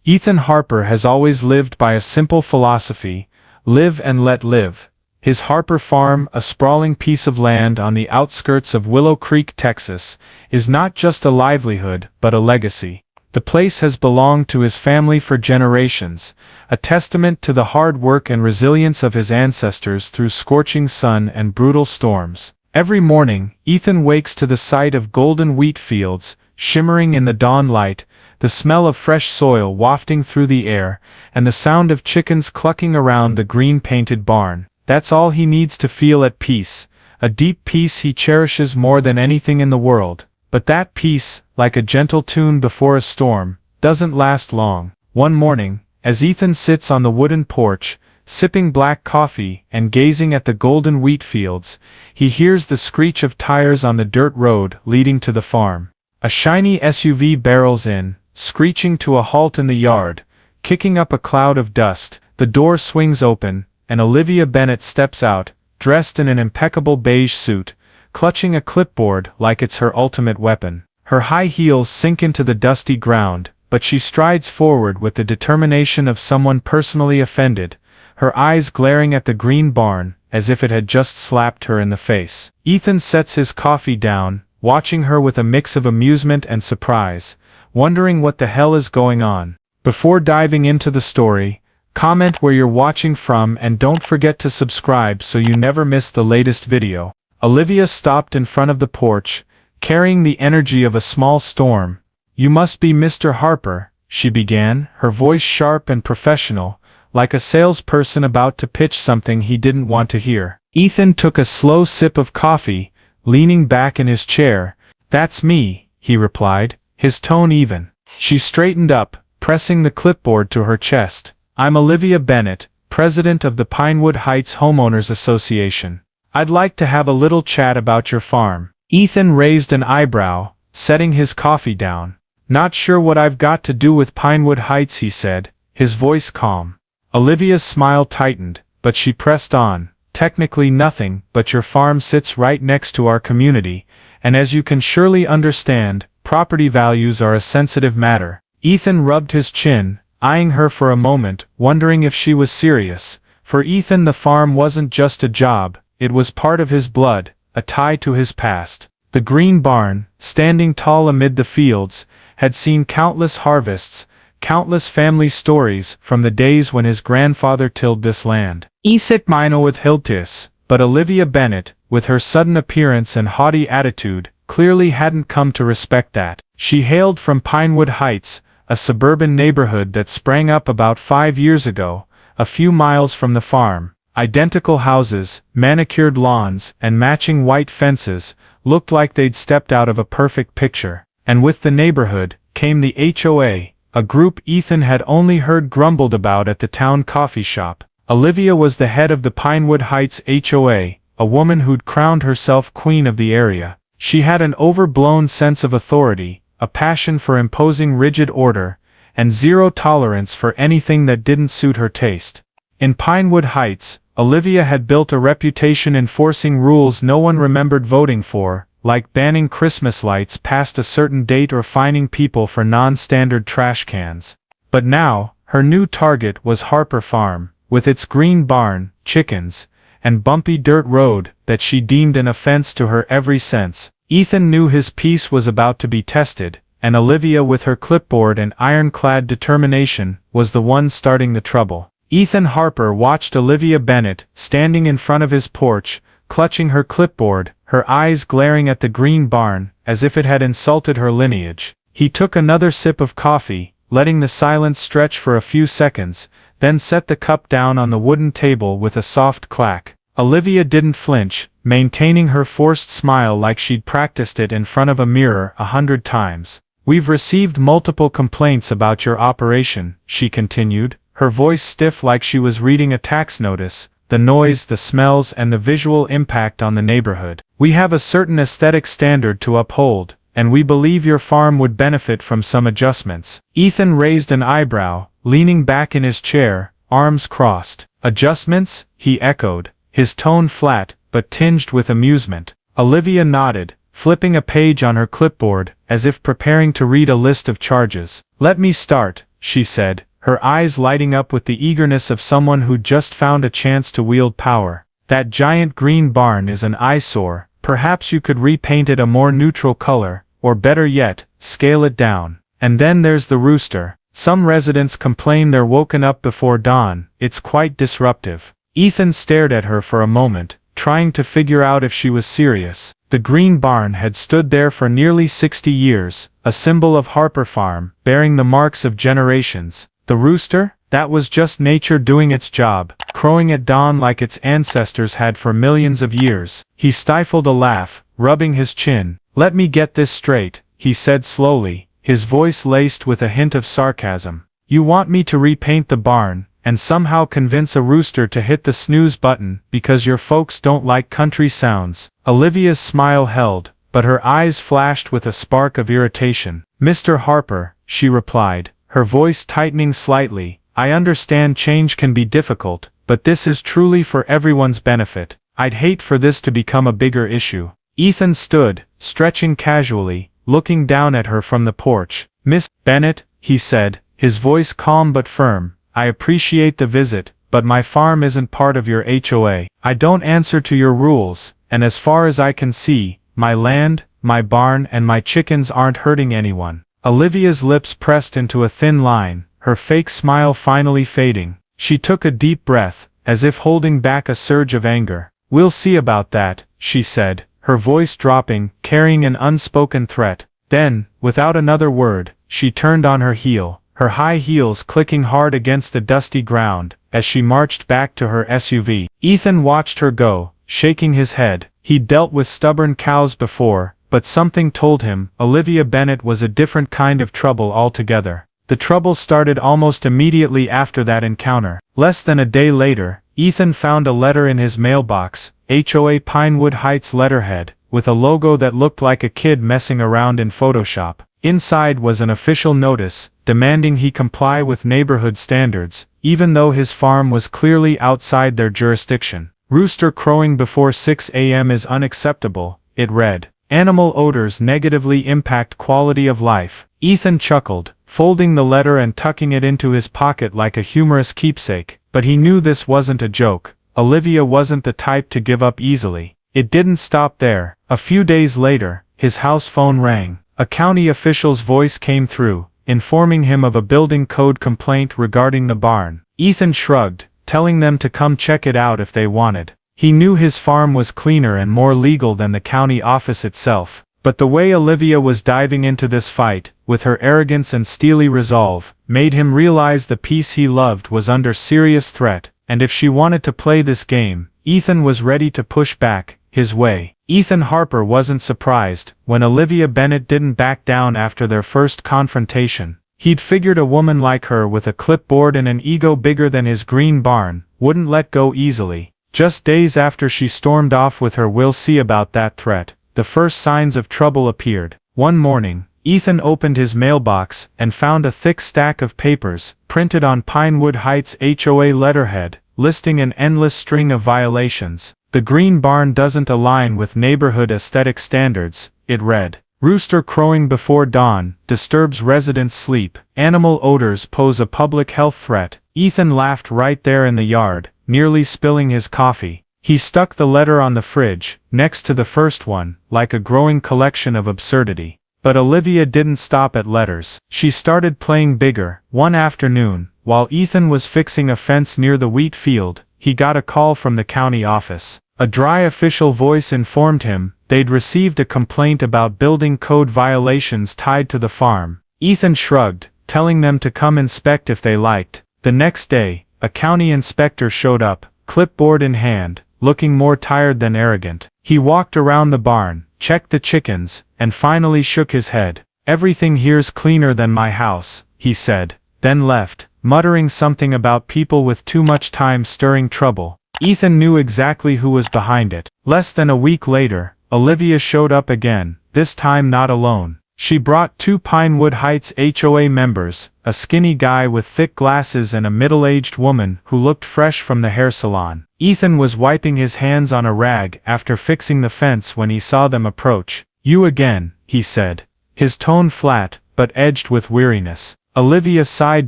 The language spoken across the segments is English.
Ethan Harper has always lived by a simple philosophy: live and let live. His Harper Farm, a sprawling piece of land on the outskirts of Willow Creek, Texas, is not just a livelihood but a legacy. The place has belonged to his family for generations, a testament to the hard work and resilience of his ancestors through scorching sun and brutal storms. Every morning, Ethan wakes to the sight of golden wheat fields, shimmering in the dawn light, the smell of fresh soil wafting through the air, and the sound of chickens clucking around the green-painted barn. That's all he needs to feel at peace, a deep peace he cherishes more than anything in the world. But that peace, like a gentle tune before a storm, doesn't last long. One morning, as Ethan sits on the wooden porch, sipping black coffee and gazing at the golden wheat fields, he hears the screech of tires on the dirt road leading to the farm. A shiny SUV barrels in, screeching to a halt in the yard, kicking up a cloud of dust. The door swings open, and Olivia Bennett steps out, dressed in an impeccable beige suit, clutching a clipboard like it's her ultimate weapon. Her high heels sink into the dusty ground, but she strides forward with the determination of someone personally offended, her eyes glaring at the green barn as if it had just slapped her in the face. Ethan sets his coffee down, watching her with a mix of amusement and surprise, wondering what the hell is going on. Before diving into the story, comment where you're watching from and don't forget to subscribe so you never miss the latest video. Olivia stopped in front of the porch, carrying the energy of a small storm. "You must be Mr. Harper," she began, her voice sharp and professional, like a salesperson about to pitch something he didn't want to hear. Ethan took a slow sip of coffee, leaning back in his chair. "That's me," he replied, his tone even. She straightened up, pressing the clipboard to her chest. "I'm Olivia Bennett, president of the Pinewood Heights Homeowners Association. I'd like to have a little chat about your farm." Ethan raised an eyebrow, setting his coffee down. "Not sure what I've got to do with Pinewood Heights," he said, his voice calm. Olivia's smile tightened, but she pressed on. "Technically nothing, but your farm sits right next to our community, and as you can surely understand, property values are a sensitive matter." Ethan rubbed his chin, eyeing her for a moment, wondering if she was serious. For Ethan, the farm wasn't just a job, it was part of his blood, a tie to his past. The green barn, standing tall amid the fields, had seen countless harvests, countless family stories from the days when his grandfather tilled this land. Isit Mino with Hiltis, but Olivia Bennett, with her sudden appearance and haughty attitude, clearly hadn't come to respect that. She hailed from Pinewood Heights, a suburban neighborhood that sprang up about 5 years ago, a few miles from the farm. Identical houses, manicured lawns, and matching white fences looked like they'd stepped out of a perfect picture. And with the neighborhood came the HOA, a group Ethan had only heard grumbled about at the town coffee shop. Olivia was the head of the Pinewood Heights HOA, a woman who'd crowned herself queen of the area. She had an overblown sense of authority, a passion for imposing rigid order, and zero tolerance for anything that didn't suit her taste. In Pinewood Heights, Olivia had built a reputation enforcing rules no one remembered voting for, like banning Christmas lights past a certain date or fining people for non-standard trash cans. But now, her new target was Harper Farm, with its green barn, chickens, and bumpy dirt road that she deemed an offense to her every sense. Ethan knew his peace was about to be tested, and Olivia, with her clipboard and ironclad determination, was the one starting the trouble. Ethan Harper watched Olivia Bennett, standing in front of his porch, clutching her clipboard, her eyes glaring at the green barn, as if it had insulted her lineage. He took another sip of coffee, letting the silence stretch for a few seconds, then set the cup down on the wooden table with a soft clack. Olivia didn't flinch, maintaining her forced smile like she'd practiced it in front of a mirror 100 times. "We've received multiple complaints about your operation," she continued, her voice stiff like she was reading a tax notice. "The noise, the smells, and the visual impact on the neighborhood. We have a certain aesthetic standard to uphold, and we believe your farm would benefit from some adjustments." Ethan raised an eyebrow, leaning back in his chair, arms crossed. "Adjustments?" he echoed, his tone flat, but tinged with amusement. Olivia nodded, flipping a page on her clipboard, as if preparing to read a list of charges. "Let me start," she said, her eyes lighting up with the eagerness of someone who just found a chance to wield power. "That giant green barn is an eyesore. Perhaps you could repaint it a more neutral color, or better yet, scale it down. And then there's the rooster. Some residents complain they're woken up before dawn. It's quite disruptive." Ethan stared at her for a moment, trying to figure out if she was serious. The green barn had stood there for nearly 60 years, a symbol of Harper Farm, bearing the marks of generations. The rooster? That was just nature doing its job, crowing at dawn like its ancestors had for millions of years. He stifled a laugh, rubbing his chin. "Let me get this straight," he said slowly, his voice laced with a hint of sarcasm. "You want me to repaint the barn, and somehow convince a rooster to hit the snooze button because your folks don't like country sounds?" Olivia's smile held, but her eyes flashed with a spark of irritation. "Mr. Harper," she replied, her voice tightening slightly, "I understand change can be difficult, but this is truly for everyone's benefit. I'd hate for this to become a bigger issue." Ethan stood, stretching casually, looking down at her from the porch. "Miss Bennett," he said, his voice calm but firm, "I appreciate the visit, but my farm isn't part of your HOA. I don't answer to your rules, and as far as I can see, my land, my barn and my chickens aren't hurting anyone." Olivia's lips pressed into a thin line, her fake smile finally fading. She took a deep breath, as if holding back a surge of anger. "We'll see about that," she said, her voice dropping, carrying an unspoken threat. Then, without another word, she turned on her heel, her high heels clicking hard against the dusty ground, as she marched back to her SUV. Ethan watched her go, shaking his head. He'd dealt with stubborn cows before, but something told him Olivia Bennett was a different kind of trouble altogether. The trouble started almost immediately after that encounter. Less than a day later, Ethan found a letter in his mailbox, HOA Pinewood Heights letterhead, with a logo that looked like a kid messing around in Photoshop. Inside was an official notice, demanding he comply with neighborhood standards, even though his farm was clearly outside their jurisdiction. "Rooster crowing before 6 a.m. is unacceptable," it read. "Animal odors negatively impact quality of life." Ethan chuckled, folding the letter and tucking it into his pocket like a humorous keepsake, but he knew this wasn't a joke. Olivia wasn't the type to give up easily. It didn't stop there. A few days later, his house phone rang. A county official's voice came through, informing him of a building code complaint regarding the barn. Ethan shrugged, telling them to come check it out if they wanted. He knew his farm was cleaner and more legal than the county office itself. But the way Olivia was diving into this fight, with her arrogance and steely resolve, made him realize the peace he loved was under serious threat, and if she wanted to play this game, Ethan was ready to push back, his way. Ethan Harper wasn't surprised when Olivia Bennett didn't back down after their first confrontation. He'd figured a woman like her with a clipboard and an ego bigger than his green barn wouldn't let go easily. Just days after she stormed off with her "we'll see about that" threat, the first signs of trouble appeared. One morning, Ethan opened his mailbox and found a thick stack of papers, printed on Pinewood Heights HOA letterhead, listing an endless string of violations. "The green barn doesn't align with neighborhood aesthetic standards," it read. "Rooster crowing before dawn disturbs residents' sleep. Animal odors pose a public health threat." Ethan laughed right there in the yard, nearly spilling his coffee. He stuck the letter on the fridge, next to the first one, like a growing collection of absurdity. But Olivia didn't stop at letters. She started playing bigger. One afternoon, while Ethan was fixing a fence near the wheat field, he got a call from the county office. A dry official voice informed him they'd received a complaint about building code violations tied to the farm. Ethan shrugged, telling them to come inspect if they liked. The next day, a county inspector showed up, clipboard in hand, looking more tired than arrogant. He walked around the barn, checked the chickens, and finally shook his head. "Everything here's cleaner than my house," he said, then left, muttering something about people with too much time stirring trouble. Ethan knew exactly who was behind it. Less than a week later, Olivia showed up again, this time not alone. She brought 2 Pinewood Heights HOA members, a skinny guy with thick glasses and a middle-aged woman who looked fresh from the hair salon. Ethan was wiping his hands on a rag after fixing the fence when he saw them approach. "You again," he said, his tone flat, but edged with weariness. Olivia sighed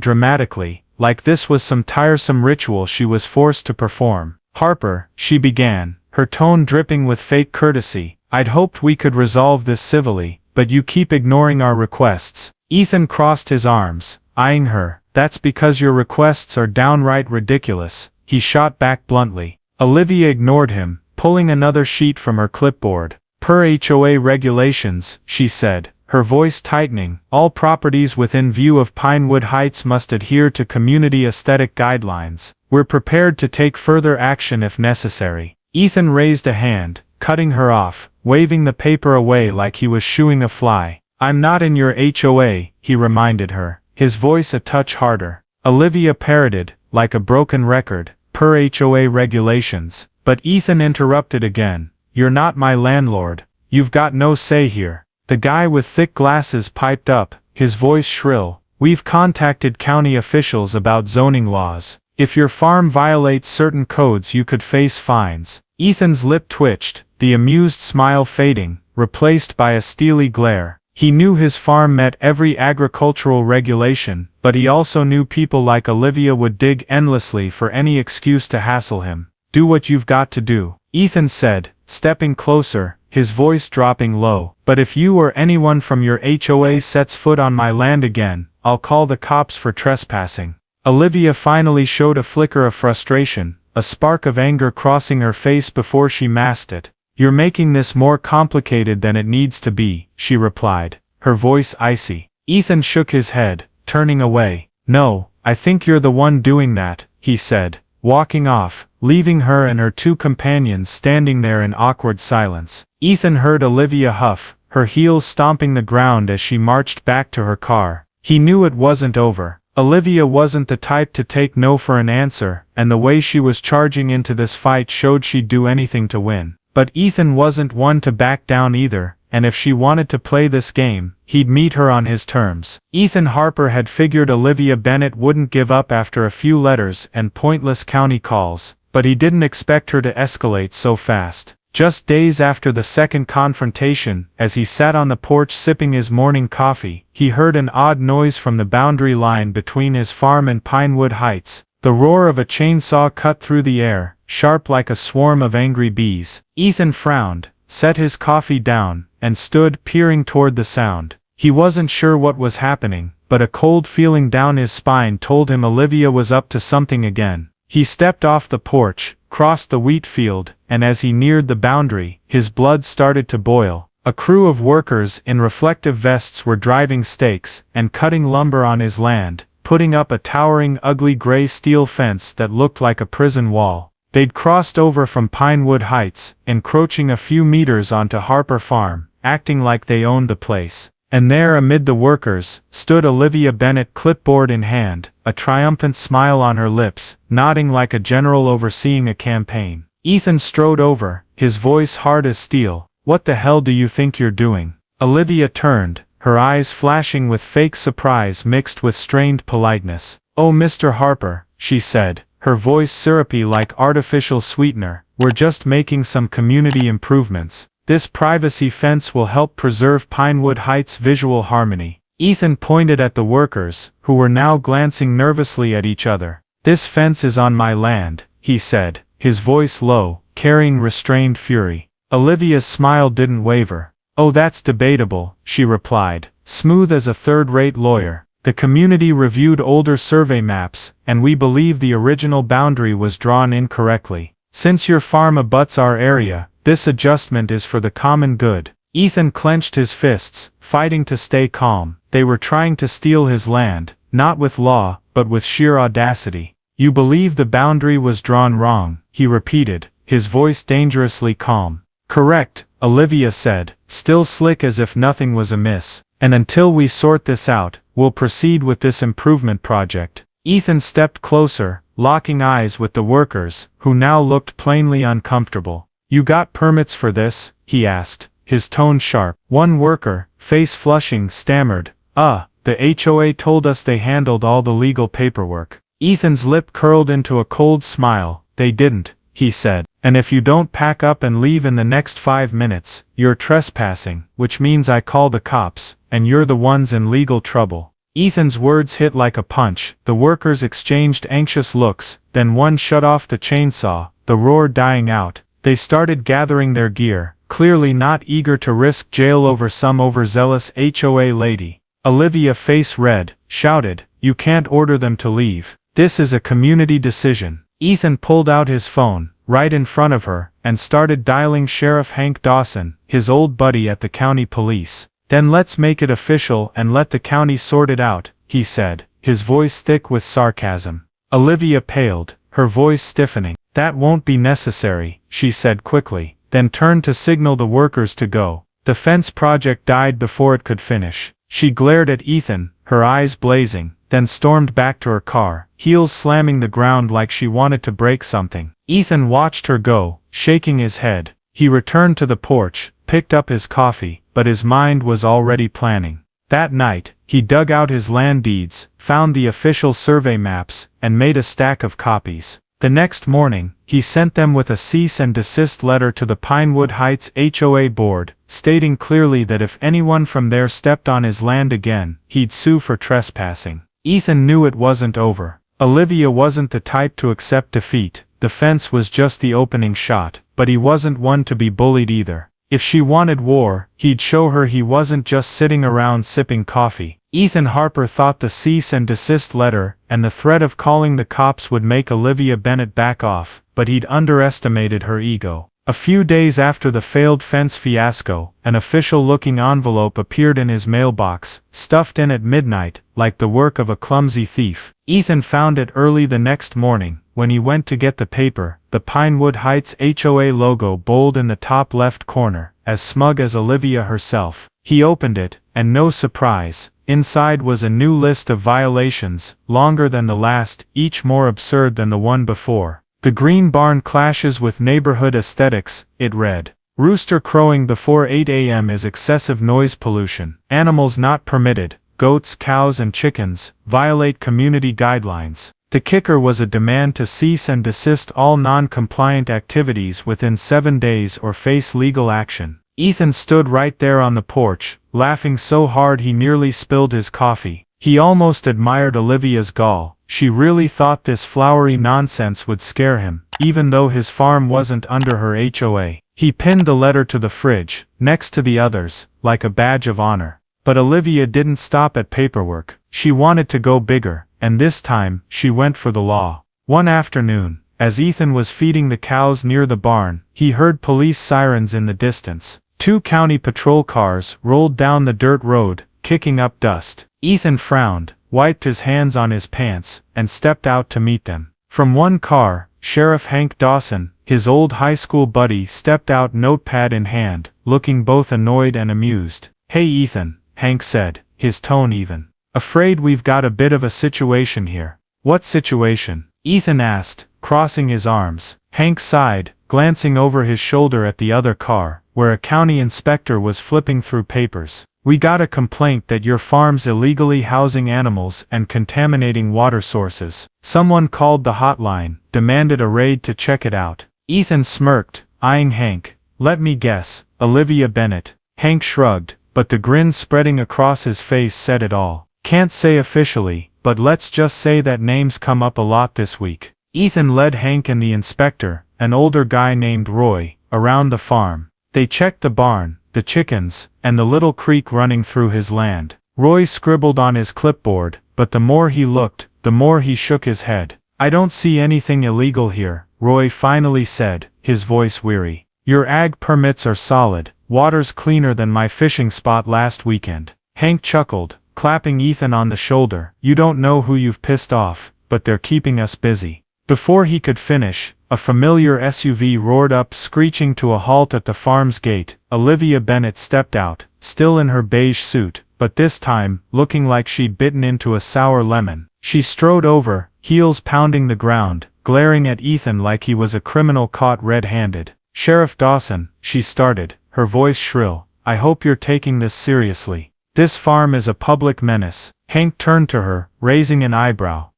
dramatically, like this was some tiresome ritual she was forced to perform. Harper, she began, her tone dripping with fake courtesy, I'd hoped we could resolve this civilly, but you keep ignoring our requests. Ethan crossed his arms, eyeing her. That's because your requests are downright ridiculous, he shot back bluntly. Olivia ignored him, pulling another sheet from her clipboard. Per HOA regulations, she said, her voice tightening, all properties within view of Pinewood Heights must adhere to community aesthetic guidelines. We're prepared to take further action if necessary. Ethan raised a hand, cutting her off, waving the paper away like he was shooing a fly. I'm not in your HOA, he reminded her, his voice a touch harder. Olivia parroted, like a broken record, per HOA regulations, but Ethan interrupted again. You're not my landlord. You've got no say here. The guy with thick glasses piped up, his voice shrill. We've contacted county officials about zoning laws. If your farm violates certain codes you could face fines. Ethan's lip twitched, the amused smile fading, replaced by a steely glare. He knew his farm met every agricultural regulation, but he also knew people like Olivia would dig endlessly for any excuse to hassle him. Do what you've got to do, Ethan said, stepping closer, his voice dropping low. But if you or anyone from your HOA sets foot on my land again, I'll call the cops for trespassing. Olivia finally showed a flicker of frustration, a spark of anger crossing her face before she masked it. You're making this more complicated than it needs to be, she replied, her voice icy. Ethan shook his head, turning away. No, I think you're the one doing that, he said, walking off, leaving her and her two companions standing there in awkward silence. Ethan heard Olivia huff, her heels stomping the ground as she marched back to her car. He knew it wasn't over. Olivia wasn't the type to take no for an answer, and the way she was charging into this fight showed she'd do anything to win. But Ethan wasn't one to back down either, and if she wanted to play this game, he'd meet her on his terms. Ethan Harper had figured Olivia Bennett wouldn't give up after a few letters and pointless county calls, but he didn't expect her to escalate so fast. Just days after the second confrontation, as he sat on the porch sipping his morning coffee, he heard an odd noise from the boundary line between his farm and Pinewood Heights. The roar of a chainsaw cut through the air, sharp like a swarm of angry bees. Ethan frowned, set his coffee down, and stood peering toward the sound. He wasn't sure what was happening, but a cold feeling down his spine told him Olivia was up to something again. He stepped off the porch, crossed the wheat field, and as he neared the boundary, his blood started to boil. A crew of workers in reflective vests were driving stakes and cutting lumber on his land, putting up a towering ugly gray steel fence that looked like a prison wall. They'd crossed over from Pinewood Heights, encroaching a few meters onto Harper Farm, acting like they owned the place. And there amid the workers, stood Olivia Bennett clipboard in hand, a triumphant smile on her lips, nodding like a general overseeing a campaign. Ethan strode over, his voice hard as steel. What the hell do you think you're doing? Olivia turned, her eyes flashing with fake surprise mixed with strained politeness. Oh, Mr. Harper, she said, her voice syrupy like artificial sweetener, we're just making some community improvements. This privacy fence will help preserve Pinewood Heights' visual harmony. Ethan pointed at the workers, who were now glancing nervously at each other. This fence is on my land, he said, his voice low, carrying restrained fury. Olivia's smile didn't waver. Oh, that's debatable, she replied, smooth as a third-rate lawyer. The community reviewed older survey maps, and we believe the original boundary was drawn incorrectly. Since your farm abuts our area, this adjustment is for the common good. Ethan clenched his fists, fighting to stay calm. They were trying to steal his land, not with law, but with sheer audacity. You believe the boundary was drawn wrong, he repeated, his voice dangerously calm. Correct, Olivia said, still slick as if nothing was amiss. And until we sort this out, we'll proceed with this improvement project. Ethan stepped closer, locking eyes with the workers, who now looked plainly uncomfortable. You got permits for this? He asked, his tone sharp. One worker, face flushing, stammered, the HOA told us they handled all the legal paperwork. Ethan's lip curled into a cold smile. They didn't, he said. And if you don't pack up and leave in the next 5 minutes, you're trespassing, which means I call the cops, and you're the ones in legal trouble. Ethan's words hit like a punch. The workers exchanged anxious looks, then one shut off the chainsaw, the roar dying out. They started gathering their gear, clearly not eager to risk jail over some overzealous HOA lady. Olivia, face red, shouted, "You can't order them to leave. This is a community decision." Ethan pulled out his phone, right in front of her, and started dialing Sheriff Hank Dawson, his old buddy at the county police. "Then let's make it official and let the county sort it out," he said, his voice thick with sarcasm. Olivia paled, her voice stiffening. "That won't be necessary," she said quickly, then turned to signal the workers to go. The fence project died before it could finish. She glared at Ethan, her eyes blazing, then stormed back to her car, heels slamming the ground like she wanted to break something. Ethan watched her go, shaking his head. He returned to the porch, picked up his coffee, but his mind was already planning. That night, he dug out his land deeds, found the official survey maps, and made a stack of copies. The next morning, he sent them with a cease and desist letter to the Pinewood Heights HOA board, stating clearly that if anyone from there stepped on his land again, he'd sue for trespassing. Ethan knew it wasn't over. Olivia wasn't the type to accept defeat. The fence was just the opening shot, but he wasn't one to be bullied either. If she wanted war, he'd show her he wasn't just sitting around sipping coffee. Ethan Harper thought the cease and desist letter and the threat of calling the cops would make Olivia Bennett back off, but he'd underestimated her ego. A few days after the failed fence fiasco, an official-looking envelope appeared in his mailbox, stuffed in at midnight, like the work of a clumsy thief. Ethan found it early the next morning. When he went to get the paper, the Pinewood Heights HOA logo bold in the top left corner, as smug as Olivia herself. He opened it, and no surprise, inside was a new list of violations, longer than the last, each more absurd than the one before. "The Green Barn clashes with neighborhood aesthetics," it read. "Rooster crowing before 8 a.m. is excessive noise pollution. Animals not permitted, goats, cows and chickens, violate community guidelines." The kicker was a demand to cease and desist all non-compliant activities within 7 days or face legal action. Ethan stood right there on the porch, laughing so hard he nearly spilled his coffee. He almost admired Olivia's gall. She really thought this flowery nonsense would scare him, even though his farm wasn't under her HOA. He pinned the letter to the fridge, next to the others, like a badge of honor. But Olivia didn't stop at paperwork. She wanted to go bigger, and this time, she went for the law. One afternoon, as Ethan was feeding the cows near the barn, he heard police sirens in the distance. 2 county patrol cars rolled down the dirt road, kicking up dust. Ethan frowned, wiped his hands on his pants, and stepped out to meet them. From one car, Sheriff Hank Dawson, his old high school buddy, stepped out, notepad in hand, looking both annoyed and amused. "Hey Ethan," Hank said, his tone even. "Afraid we've got a bit of a situation here." "What situation?" Ethan asked, crossing his arms. Hank sighed, glancing over his shoulder at the other car, where a county inspector was flipping through papers. "We got a complaint that your farm's illegally housing animals and contaminating water sources. Someone called the hotline, demanded a raid to check it out." Ethan smirked, eyeing Hank. "Let me guess, Olivia Bennett." Hank shrugged, but the grin spreading across his face said it all. "Can't say officially, but let's just say that name's come up a lot this week." Ethan led Hank and the inspector, an older guy named Roy, around the farm. They checked the barn, the chickens, and the little creek running through his land. Roy scribbled on his clipboard, but the more he looked, the more he shook his head. "I don't see anything illegal here," Roy finally said, his voice weary. "Your ag permits are solid, water's cleaner than my fishing spot last weekend." Hank chuckled, clapping Ethan on the shoulder. "You don't know who you've pissed off, but they're keeping us busy." Before he could finish, a familiar SUV roared up, screeching to a halt at the farm's gate. Olivia Bennett stepped out, still in her beige suit, but this time, looking like she'd bitten into a sour lemon. She strode over, heels pounding the ground, glaring at Ethan like he was a criminal caught red-handed. "Sheriff Dawson," she started, her voice shrill, "I hope you're taking this seriously. This farm is a public menace." Hank turned to her, raising an eyebrow.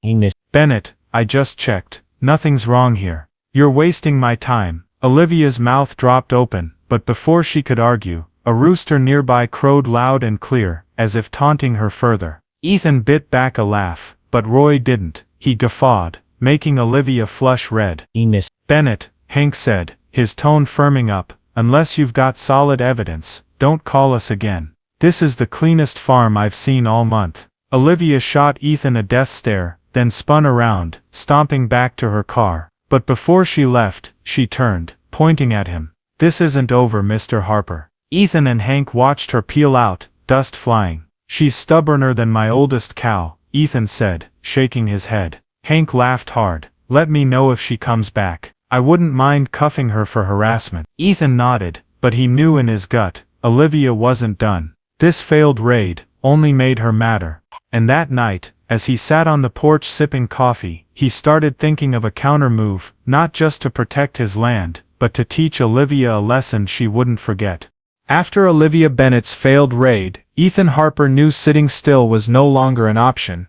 "Bennett, I just checked. Nothing's wrong here. You're wasting my time." Olivia's mouth dropped open, but before she could argue, a rooster nearby crowed loud and clear, as if taunting her further. Ethan bit back a laugh, but Roy didn't. He guffawed, making Olivia flush red. Miss Bennett, Hank said, his tone firming up, unless you've got solid evidence, don't call us again. This is the cleanest farm I've seen all month. Olivia shot Ethan a death stare, then spun around, stomping back to her car. But before she left, she turned, pointing at him. This isn't over, Mr. Harper. Ethan and Hank watched her peel out, dust flying. She's stubborner than my oldest cow, Ethan said, shaking his head. Hank laughed hard. Let me know if she comes back. I wouldn't mind cuffing her for harassment. Ethan nodded, but he knew in his gut, Olivia wasn't done. This failed raid only made her madder. And that night, as he sat on the porch sipping coffee, he started thinking of a counter-move, not just to protect his land, but to teach Olivia a lesson she wouldn't forget. After Olivia Bennett's failed raid, Ethan Harper knew sitting still was no longer an option.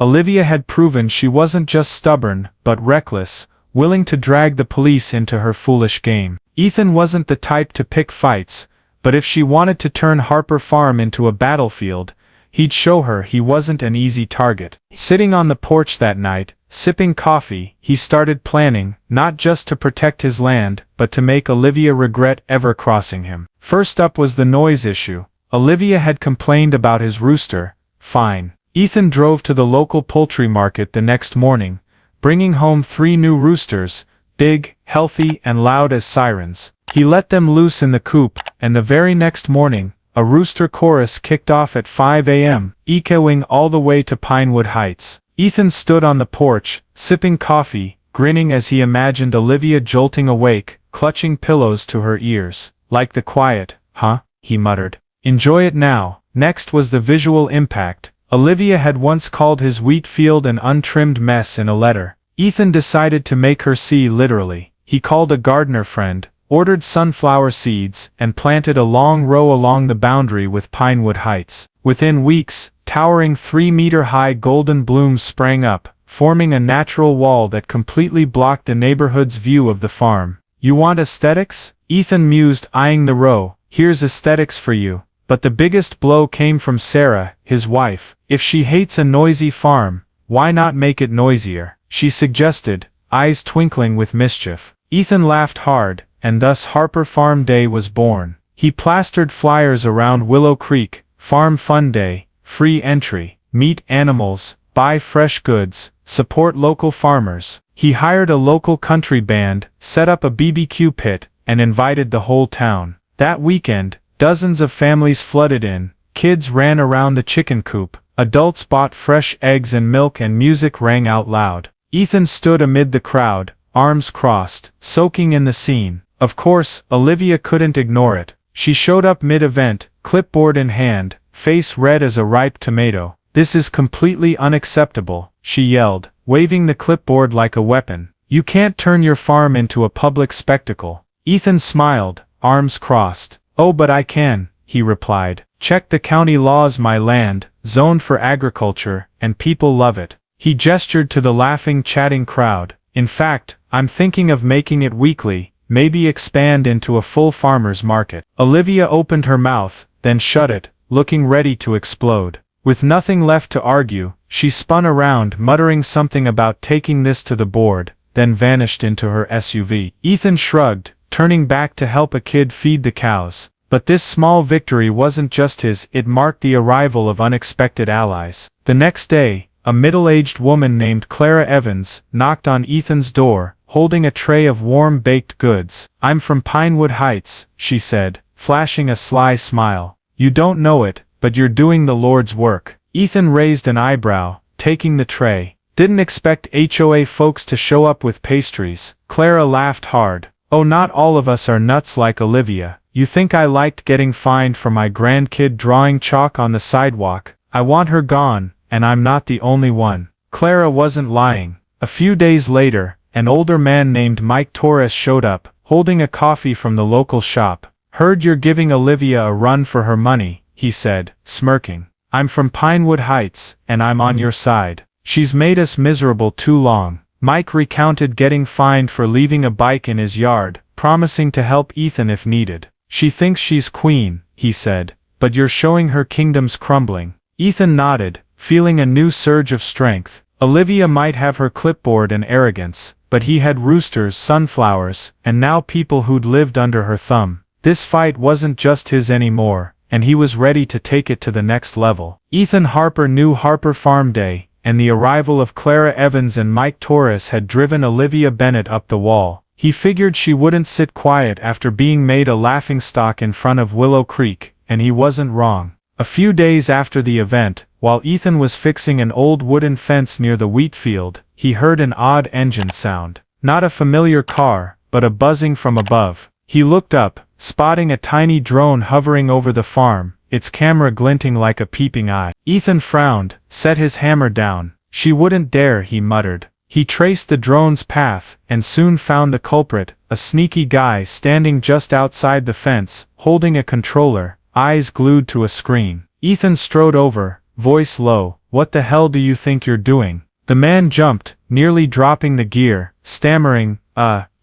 Olivia had proven she wasn't just stubborn, but reckless, willing to drag the police into her foolish game. Ethan wasn't the type to pick fights, but if she wanted to turn Harper Farm into a battlefield, he'd show her he wasn't an easy target. Sitting on the porch that night, sipping coffee, he started planning, not just to protect his land, but to make Olivia regret ever crossing him. First up was the noise issue. Olivia had complained about his rooster. Fine. Ethan drove to the local poultry market the next morning, bringing home 3 new roosters, big, healthy, and loud as sirens. He let them loose in the coop, and the very next morning, a rooster chorus kicked off at 5 a.m., echoing all the way to Pinewood Heights. Ethan stood on the porch, sipping coffee, grinning as he imagined Olivia jolting awake, clutching pillows to her ears. Like the quiet, huh? He muttered. Enjoy it now. Next was the visual impact. Olivia had once called his wheat field an untrimmed mess in a letter. Ethan decided to make her see literally. He called a gardener friend, ordered sunflower seeds, and planted a long row along the boundary with Pinewood Heights. Within weeks, towering 3-meter-high golden blooms sprang up, forming a natural wall that completely blocked the neighborhood's view of the farm. You want aesthetics? Ethan mused, eyeing the row. Here's aesthetics for you. But the biggest blow came from Sarah, his wife. If she hates a noisy farm, why not make it noisier? She suggested, eyes twinkling with mischief. Ethan laughed hard, and thus Harper Farm Day was born. He plastered flyers around Willow Creek, Farm Fun Day, free entry, meet animals, buy fresh goods, support local farmers. He hired a local country band, set up a BBQ pit, and invited the whole town. That weekend, dozens of families flooded in, kids ran around the chicken coop, adults bought fresh eggs and milk, and music rang out loud. Ethan stood amid the crowd, arms crossed, soaking in the scene. Of course, Olivia couldn't ignore it. She showed up mid-event, clipboard in hand, face red as a ripe tomato. This is completely unacceptable, she yelled, waving the clipboard like a weapon. You can't turn your farm into a public spectacle. Ethan smiled, arms crossed. Oh, but I can, he replied. Check the county laws. My land, zoned for agriculture, and people love it. He gestured to the laughing, chatting crowd. In fact, I'm thinking of making it weekly, maybe expand into a full farmer's market. Olivia opened her mouth, then shut it, looking ready to explode. With nothing left to argue, she spun around, muttering something about taking this to the board, then vanished into her SUV. Ethan shrugged, turning back to help a kid feed the cows. But this small victory wasn't just his, it marked the arrival of unexpected allies. The next day, a middle-aged woman named Clara Evans knocked on Ethan's door, holding a tray of warm baked goods. I'm from Pinewood Heights, she said, flashing a sly smile. You don't know it, but you're doing the Lord's work. Ethan raised an eyebrow, taking the tray. Didn't expect HOA folks to show up with pastries. Clara laughed hard. Oh, not all of us are nuts like Olivia. You think I liked getting fined for my grandkid drawing chalk on the sidewalk? I want her gone, and I'm not the only one. Clara wasn't lying. A few days later, an older man named Mike Torres showed up, holding a coffee from the local shop. Heard you're giving Olivia a run for her money, he said, smirking. I'm from Pinewood Heights, and I'm on your side. She's made us miserable too long. Mike recounted getting fined for leaving a bike in his yard, promising to help Ethan if needed. She thinks she's queen, he said, but you're showing her kingdom's crumbling. Ethan nodded, feeling a new surge of strength. Olivia might have her clipboard and arrogance, but he had roosters, sunflowers, and now people who'd lived under her thumb. This fight wasn't just his anymore, and he was ready to take it to the next level. Ethan Harper knew Harper Farm Day, and the arrival of Clara Evans and Mike Torres had driven Olivia Bennett up the wall. He figured she wouldn't sit quiet after being made a laughingstock in front of Willow Creek, and he wasn't wrong. A few days after the event, while Ethan was fixing an old wooden fence near the wheat field, he heard an odd engine sound. Not a familiar car, but a buzzing from above. He looked up, spotting a tiny drone hovering over the farm, its camera glinting like a peeping eye. Ethan frowned, set his hammer down. She wouldn't dare, he muttered. He traced the drone's path, and soon found the culprit, a sneaky guy standing just outside the fence, holding a controller, eyes glued to a screen. Ethan strode over, voice low, "What the hell do you think you're doing?" The man jumped, nearly dropping the gear, stammering,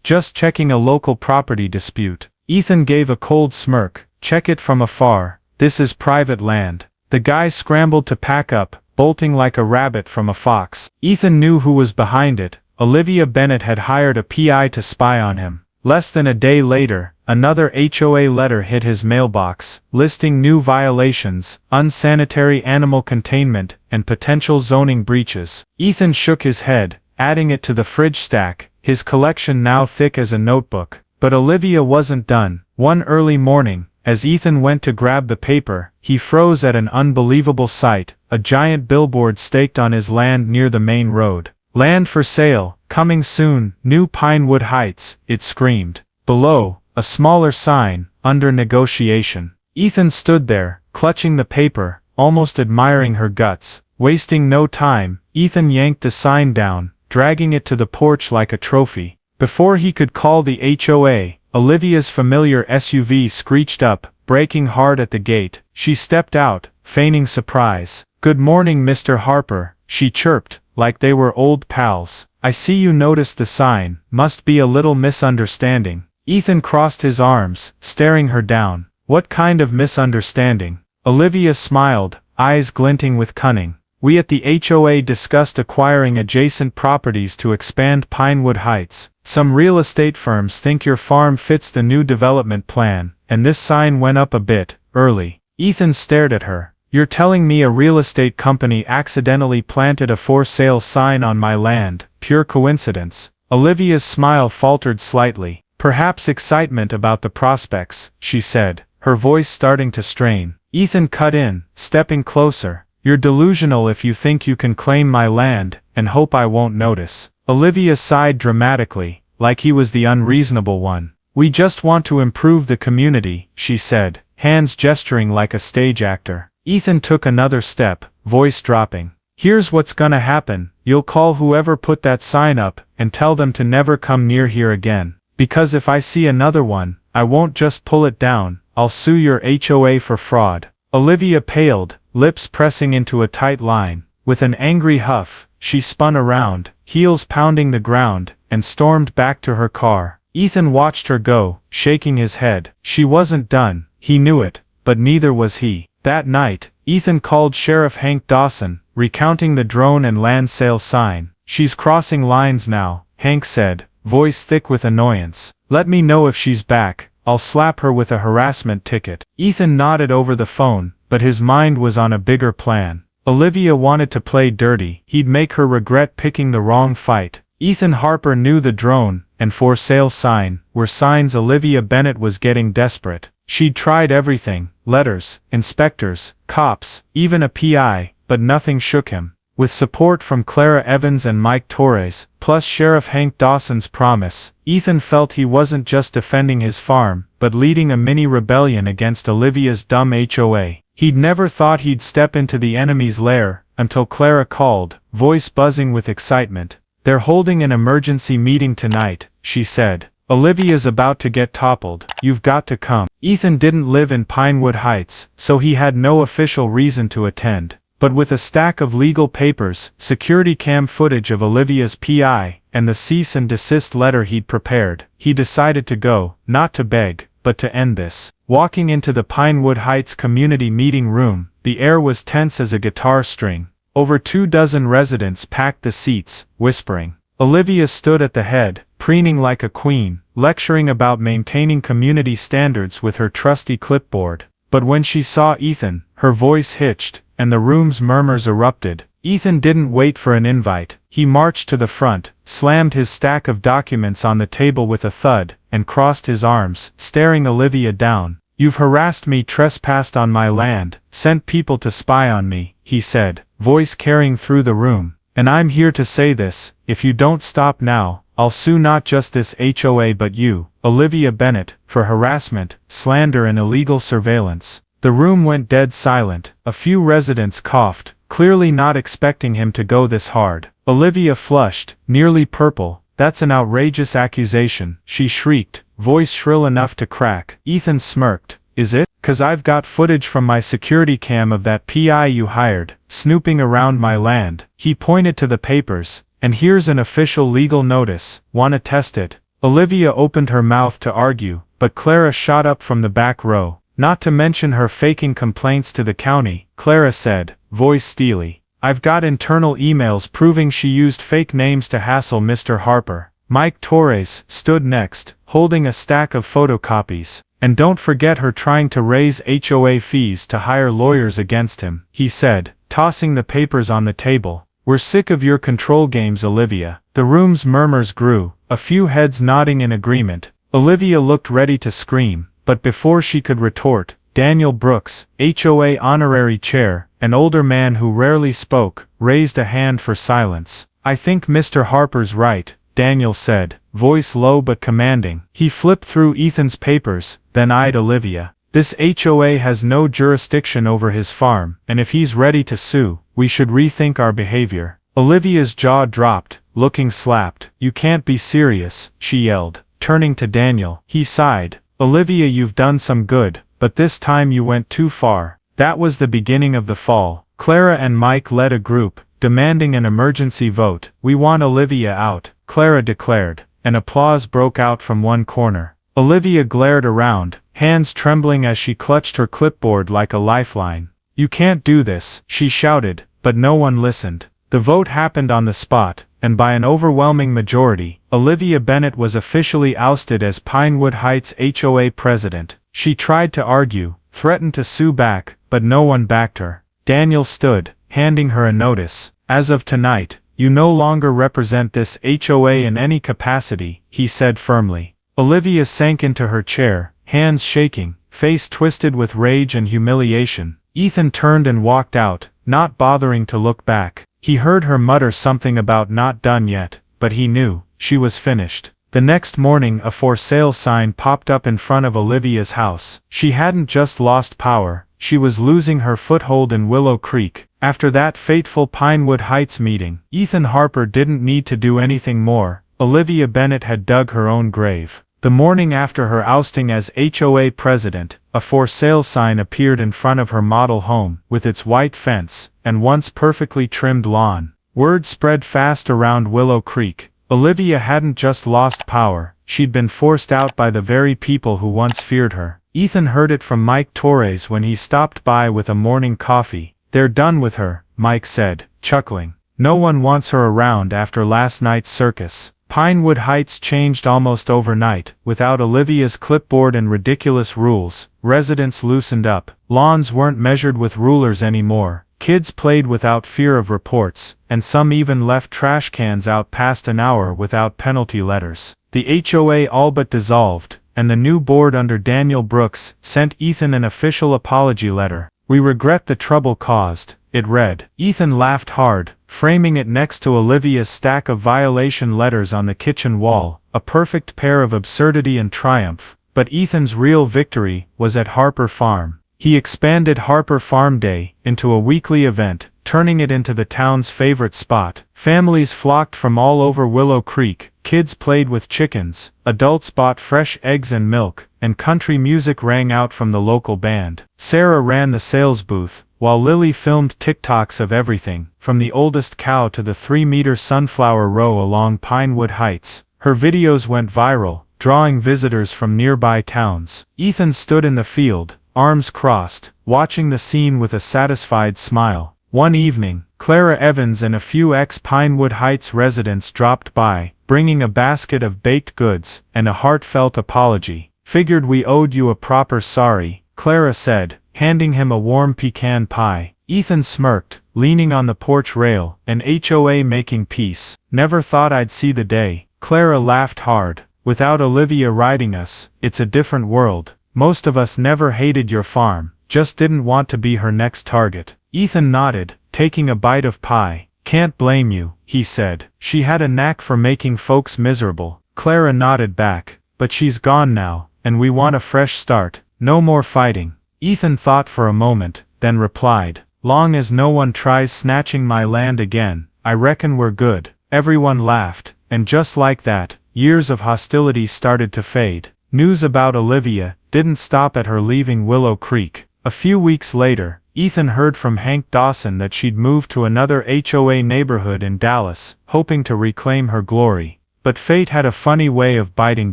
just checking a local property dispute." Ethan gave a cold smirk, "Check it from afar, this is private land." The guy scrambled to pack up, bolting like a rabbit from a fox. Ethan knew who was behind it. Olivia Bennett had hired a PI to spy on him. Less than a day later, another HOA letter hit his mailbox, listing new violations, unsanitary animal containment, and potential zoning breaches. Ethan shook his head, adding it to the fridge stack, his collection now thick as a notebook. But Olivia wasn't done. One early morning, as Ethan went to grab the paper, he froze at an unbelievable sight, a giant billboard staked on his land near the main road. "Land for sale, coming soon, New Pinewood Heights," it screamed. Below, a smaller sign, "Under negotiation." Ethan stood there, clutching the paper, almost admiring her guts. Wasting no time, Ethan yanked the sign down, dragging it to the porch like a trophy. Before he could call the HOA, Olivia's familiar SUV screeched up, braking hard at the gate. She stepped out, feigning surprise. "Good morning, Mr. Harper," she chirped, like they were old pals. "I see you noticed the sign, must be a little misunderstanding." Ethan crossed his arms, staring her down. "What kind of misunderstanding?" Olivia smiled, eyes glinting with cunning. "We at the HOA discussed acquiring adjacent properties to expand Pinewood Heights. Some real estate firms think your farm fits the new development plan, and this sign went up a bit early." Ethan stared at her. "You're telling me a real estate company accidentally planted a for sale sign on my land? Pure coincidence." Olivia's smile faltered slightly. "Perhaps excitement about the prospects," she said, her voice starting to strain. Ethan cut in, stepping closer. "You're delusional if you think you can claim my land, and hope I won't notice." Olivia sighed dramatically, like he was the unreasonable one. "We just want to improve the community," she said, hands gesturing like a stage actor. Ethan took another step, voice dropping. "Here's what's gonna happen, you'll call whoever put that sign up, and tell them to never come near here again. Because if I see another one, I won't just pull it down, I'll sue your HOA for fraud." Olivia paled, lips pressing into a tight line. With an angry huff, she spun around, heels pounding the ground, and stormed back to her car. Ethan watched her go, shaking his head. She wasn't done, he knew it, but neither was he. That night, Ethan called Sheriff Hank Dawson, recounting the drone and land sale sign. "She's crossing lines now," Hank said, voice thick with annoyance. "Let me know if she's back, I'll slap her with a harassment ticket." Ethan nodded over the phone, but his mind was on a bigger plan. Olivia wanted to play dirty. He'd make her regret picking the wrong fight. Ethan Harper knew the drone and for sale sign were signs Olivia Bennett was getting desperate. She'd tried everything, letters, inspectors, cops, even a PI, but nothing shook him. With support from Clara Evans and Mike Torres, plus Sheriff Hank Dawson's promise, Ethan felt he wasn't just defending his farm, but leading a mini rebellion against Olivia's dumb HOA. He'd never thought he'd step into the enemy's lair, until Clara called, voice buzzing with excitement. "They're holding an emergency meeting tonight," she said. "Olivia's about to get toppled, you've got to come." Ethan didn't live in Pinewood Heights, so he had no official reason to attend. But with a stack of legal papers, security cam footage of Olivia's PI, and the cease and desist letter he'd prepared, he decided to go, not to beg, but to end this. Walking into the Pinewood Heights community meeting room, the air was tense as a guitar string. Over 24 residents packed the seats, whispering. Olivia stood at the head, preening like a queen, lecturing about maintaining community standards with her trusty clipboard. But when she saw Ethan, her voice hitched, and the room's murmurs erupted. Ethan didn't wait for an invite. He marched to the front, slammed his stack of documents on the table with a thud, and crossed his arms, staring Olivia down. You've harassed me, trespassed on my land, sent people to spy on me, he said, voice carrying through the room. And I'm here to say this, if you don't stop now, I'll sue not just this HOA but you, Olivia Bennett, for harassment, slander and illegal surveillance. The room went dead silent. A few residents coughed, clearly not expecting him to go this hard. Olivia flushed, nearly purple. That's an outrageous accusation, she shrieked, voice shrill enough to crack. Ethan smirked. Is it? 'Cause I've got footage from my security cam of that PI you hired, snooping around my land. He pointed to the papers. And here's an official legal notice. Wanna test it? Olivia opened her mouth to argue, but Clara shot up from the back row. Not to mention her faking complaints to the county, Clara said, voice steely. I've got internal emails proving she used fake names to hassle Mr. Harper. Mike Torres stood next, holding a stack of photocopies. And don't forget her trying to raise HOA fees to hire lawyers against him, he said, tossing the papers on the table. We're sick of your control games, Olivia. The room's murmurs grew, a few heads nodding in agreement. Olivia looked ready to scream, but before she could retort, Daniel Brooks, HOA honorary chair, an older man who rarely spoke, raised a hand for silence. I think Mr. Harper's right, Daniel said, voice low but commanding. He flipped through Ethan's papers, then eyed Olivia. This HOA has no jurisdiction over his farm, and if he's ready to sue, we should rethink our behavior. Olivia's jaw dropped, looking slapped. You can't be serious, she yelled, turning to Daniel. He sighed. Olivia, you've done some good, but this time you went too far. That was the beginning of the fall. Clara and Mike led a group, demanding an emergency vote. We want Olivia out, Clara declared, and applause broke out from one corner. Olivia glared around, hands trembling as she clutched her clipboard like a lifeline. You can't do this, she shouted, but no one listened. The vote happened on the spot, and by an overwhelming majority, Olivia Bennett was officially ousted as Pinewood Heights HOA president. She tried to argue, threatened to sue back, but no one backed her. Daniel stood, handing her a notice. As of tonight, you no longer represent this HOA in any capacity, he said firmly. Olivia sank into her chair, hands shaking, face twisted with rage and humiliation. Ethan turned and walked out, not bothering to look back. He heard her mutter something about not done yet, but he knew, she was finished. The next morning a for sale sign popped up in front of Olivia's house. She hadn't just lost power, she was losing her foothold in Willow Creek. After that fateful Pinewood Heights meeting, Ethan Harper didn't need to do anything more. Olivia Bennett had dug her own grave. The morning after her ousting as HOA president, a for sale sign appeared in front of her model home, with its white fence, and once perfectly trimmed lawn. Word spread fast around Willow Creek. Olivia hadn't just lost power, she'd been forced out by the very people who once feared her. Ethan heard it from Mike Torres when he stopped by with a morning coffee. They're done with her, Mike said, chuckling. No one wants her around after last night's circus. Pinewood Heights changed almost overnight. Without Olivia's clipboard and ridiculous rules, residents loosened up. Lawns weren't measured with rulers anymore. Kids played without fear of reports, and some even left trash cans out past an hour without penalty letters. The HOA all but dissolved, and the new board under Daniel Brooks sent Ethan an official apology letter. We regret the trouble caused, it read. Ethan laughed hard, framing it next to Olivia's stack of violation letters on the kitchen wall, a perfect pair of absurdity and triumph. But Ethan's real victory was at Harper Farm. He expanded Harper Farm Day into a weekly event, turning it into the town's favorite spot. Families flocked from all over Willow Creek, kids played with chickens, adults bought fresh eggs and milk, and country music rang out from the local band. Sarah ran the sales booth, while Lily filmed TikToks of everything, from the oldest cow to the 3-meter sunflower row along Pinewood Heights. Her videos went viral, drawing visitors from nearby towns. Ethan stood in the field, arms crossed, watching the scene with a satisfied smile. One evening, Clara Evans and a few ex-Pinewood Heights residents dropped by, bringing a basket of baked goods and a heartfelt apology. "Figured we owed you a proper sorry," Clara said, handing him a warm pecan pie. Ethan smirked, leaning on the porch rail, an HOA making peace. "Never thought I'd see the day." Clara laughed hard. "Without Olivia riding us, it's a different world. Most of us never hated your farm, just didn't want to be her next target." Ethan nodded, taking a bite of pie. "Can't blame you," he said. "She had a knack for making folks miserable." Clara nodded back. "But she's gone now, and we want a fresh start. No more fighting." Ethan thought for a moment, then replied, "Long as no one tries snatching my land again, I reckon we're good." Everyone laughed, and just like that, years of hostility started to fade. News about Olivia didn't stop at her leaving Willow Creek. A few weeks later, Ethan heard from Hank Dawson that she'd moved to another HOA neighborhood in Dallas, hoping to reclaim her glory. But fate had a funny way of biting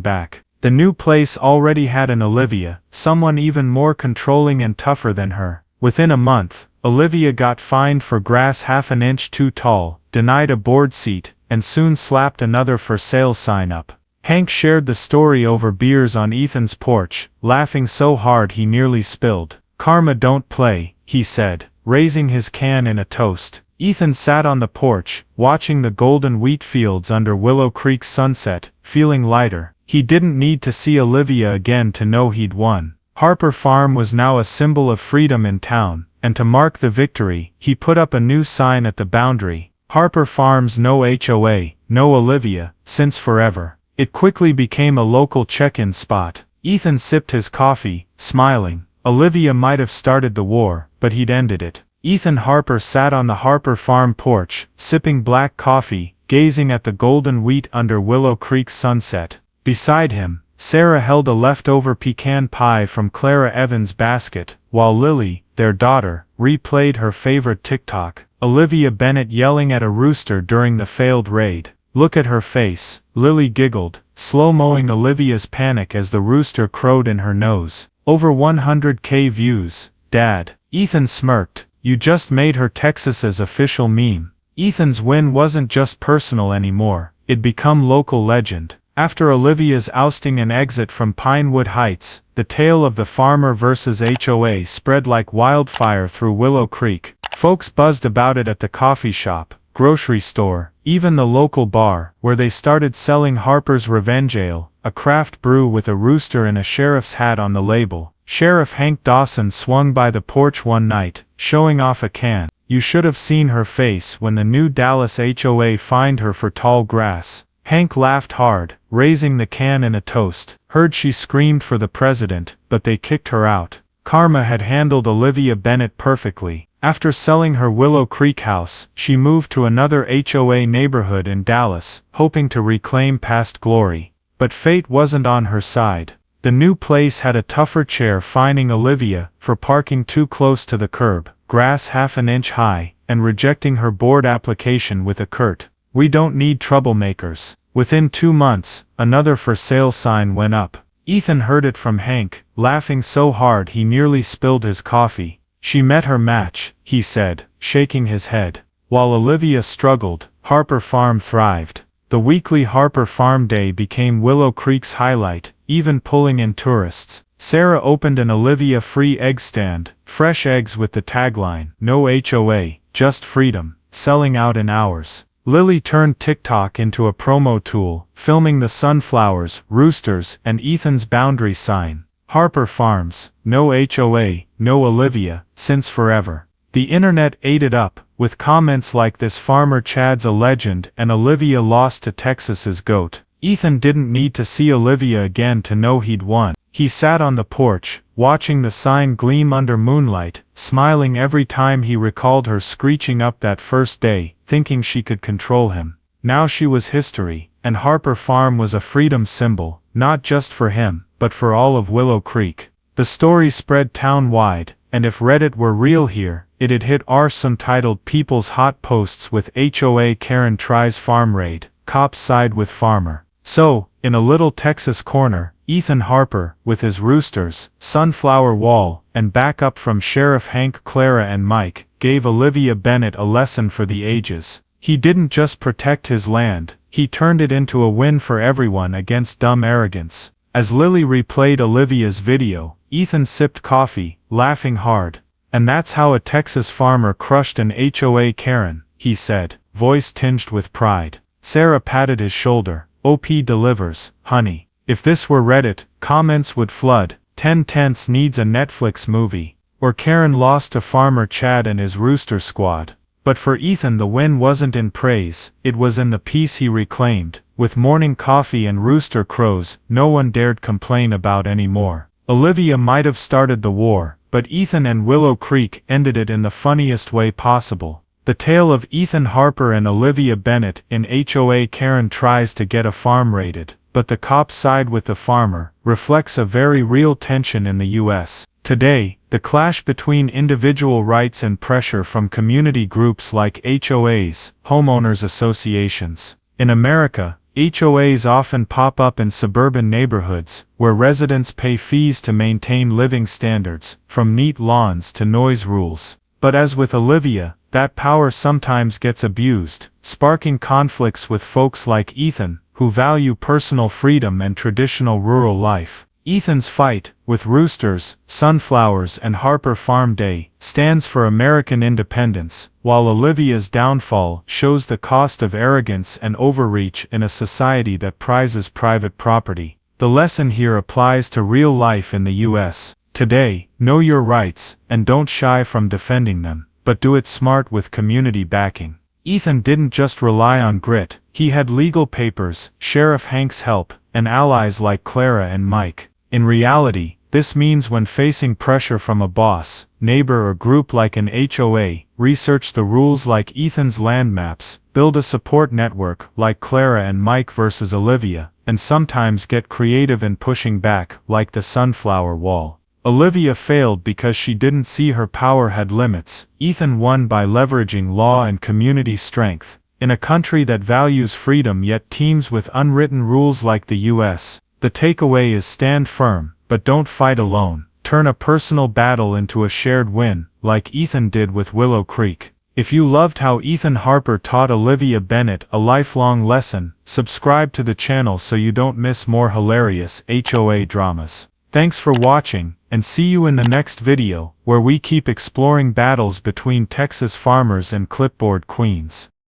back. The new place already had an Olivia, someone even more controlling and tougher than her. Within a month, Olivia got fined for grass half an inch too tall, denied a board seat, and soon slapped another for sale sign up. Hank shared the story over beers on Ethan's porch, laughing so hard he nearly spilled. "Karma don't play," he said, raising his can in a toast. Ethan sat on the porch, watching the golden wheat fields under Willow Creek's sunset, feeling lighter. He didn't need to see Olivia again to know he'd won. Harper Farm was now a symbol of freedom in town, and to mark the victory, he put up a new sign at the boundary. "Harper Farms no HOA, no Olivia, since forever." It quickly became a local check-in spot. Ethan sipped his coffee, smiling. Olivia might have started the war, but he'd ended it. Ethan Harper sat on the Harper Farm porch, sipping black coffee, gazing at the golden wheat under Willow Creek's sunset. Beside him, Sarah held a leftover pecan pie from Clara Evans' basket, while Lily, their daughter, replayed her favorite TikTok. Olivia Bennett yelling at a rooster during the failed raid. "Look at her face," Lily giggled, slow-moing Olivia's panic as the rooster crowed in her nose. "Over 100K views, Dad." Ethan smirked. "You just made her Texas's official meme." Ethan's win wasn't just personal anymore, it'd become local legend. After Olivia's ousting and exit from Pinewood Heights, the tale of the farmer versus HOA spread like wildfire through Willow Creek. Folks buzzed about it at the coffee shop, grocery store, even the local bar, where they started selling Harper's Revenge Ale, a craft brew with a rooster and a sheriff's hat on the label. Sheriff Hank Dawson swung by the porch one night, showing off a can. You should have seen her face when the new Dallas HOA fined her for tall grass. Hank laughed hard, raising the can in a toast. Heard she screamed for the president, but they kicked her out. Karma had handled Olivia Bennett perfectly. After selling her Willow Creek house, she moved to another HOA neighborhood in Dallas, hoping to reclaim past glory. But fate wasn't on her side. The new place had a tougher chair fining Olivia for parking too close to the curb, grass half an inch high, and rejecting her board application with a curt, "We don't need troublemakers." Within 2 months, another for sale sign went up. Ethan heard it from Hank, laughing so hard he nearly spilled his coffee. "She met her match," he said, shaking his head. While Olivia struggled, Harper Farm thrived. The weekly Harper Farm Day became Willow Creek's highlight, even pulling in tourists. Sarah opened an Olivia-free egg stand, fresh eggs with the tagline, "No HOA, just freedom," selling out in hours. Lily turned TikTok into a promo tool, filming the sunflowers, roosters, and Ethan's boundary sign. Harper Farms, no HOA, no Olivia, since forever. The internet ate it up, with comments like "This farmer Chad's a legend" and "Olivia lost to Texas's goat." Ethan didn't need to see Olivia again to know he'd won. He sat on the porch, watching the sign gleam under moonlight, smiling every time he recalled her screeching up that first day, thinking she could control him. Now she was history, and Harper Farm was a freedom symbol, not just for him, but for all of Willow Creek. The story spread town-wide, and if Reddit were real here, it'd hit some titled "People's Hot Posts with HOA Karen Tries Farm Raid, Cops Side with Farmer." So, in a little Texas corner, Ethan Harper, with his roosters, sunflower wall, and backup from Sheriff Hank, Clara and Mike, gave Olivia Bennet a lesson for the ages. He didn't just protect his land, he turned it into a win for everyone against dumb arrogance. As Lily replayed Olivia's video, Ethan sipped coffee, laughing hard. "And that's how a Texas farmer crushed an HOA Karen," he said, voice tinged with pride. Sarah patted his shoulder. "OP delivers, honey. If this were Reddit, comments would flood. 10 tenths needs a Netflix movie." Or Karen lost to Farmer Chad and his rooster squad. But for Ethan the win wasn't in praise, it was in the peace he reclaimed. With morning coffee and rooster crows, no one dared complain about anymore. Olivia might have started the war, but Ethan and Willow Creek ended it in the funniest way possible. The tale of Ethan Harper and Olivia Bennet in HOA Karen tries to get a farm raided, but the cops side with the farmer, reflects a very real tension in the U.S. today. The clash between individual rights and pressure from community groups like HOAs, homeowners associations. In America, HOAs often pop up in suburban neighborhoods, where residents pay fees to maintain living standards, from neat lawns to noise rules. But as with Olivia, that power sometimes gets abused, sparking conflicts with folks like Ethan, who value personal freedom and traditional rural life. Ethan's fight, with roosters, sunflowers and Harper Farm Day, stands for American independence, while Olivia's downfall shows the cost of arrogance and overreach in a society that prizes private property. The lesson here applies to real life in the U.S. today. Know your rights, and don't shy from defending them, but do it smart with community backing. Ethan didn't just rely on grit, he had legal papers, Sheriff Hank's help, and allies like Clara and Mike. In reality, this means when facing pressure from a boss, neighbor or group like an HOA, research the rules like Ethan's land maps, build a support network like Clara and Mike versus Olivia, and sometimes get creative in pushing back like the sunflower wall. Olivia failed because she didn't see her power had limits. Ethan won by leveraging law and community strength. In a country that values freedom yet teems with unwritten rules like the U.S., the takeaway is stand firm, but don't fight alone. Turn a personal battle into a shared win, like Ethan did with Willow Creek. If you loved how Ethan Harper taught Olivia Bennet a lifelong lesson, subscribe to the channel so you don't miss more hilarious HOA dramas. Thanks for watching, and see you in the next video, where we keep exploring battles between Texas farmers and clipboard queens.